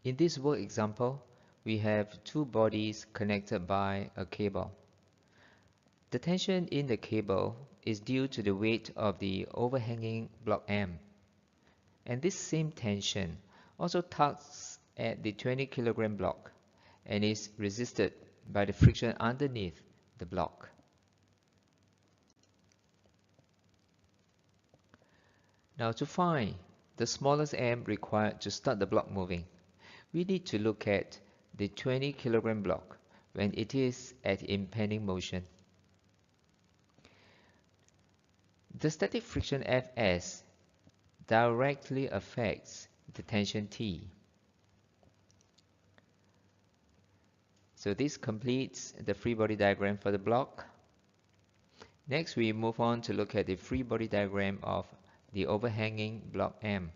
In this work example, we have two bodies connected by a cable. The tension in the cable is due to the weight of the overhanging block M. And this same tension also tugs at the 20 kilogram block and is resisted by the friction underneath the block. Now to find the smallest M required to start the block moving, we need to look at the 20 kilogram block when it is at impending motion. The static friction Fs directly affects the tension T. So this completes the free body diagram for the block. Next, we move on to look at the free body diagram of the overhanging block M.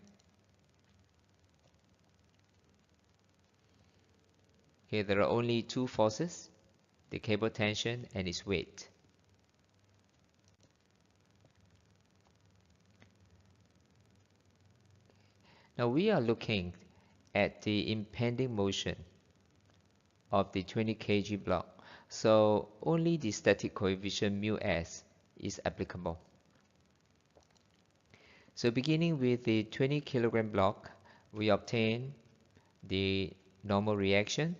Here there are only two forces, the cable tension and its weight. Now we are looking at the impending motion of the 20 kg block, so only the static coefficient μs is applicable. So beginning with the 20 kilogram block, we obtain the normal reaction,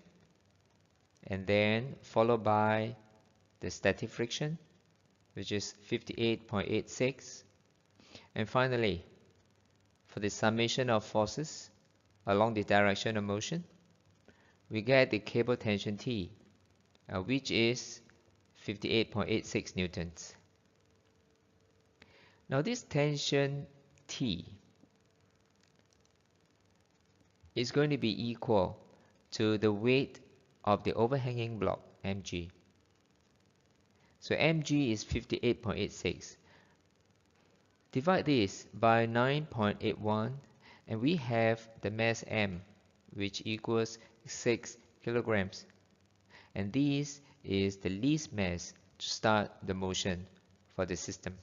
and then followed by the static friction, which is 58.86, and finally for the summation of forces along the direction of motion, we get the cable tension T, which is 58.86 newtons. Now this tension T is going to be equal to the weight of the overhanging block mg. So mg is 58.86. Divide this by 9.81 and we have the mass m, which equals 6 kilograms. And this is the least mass to start the motion for the system.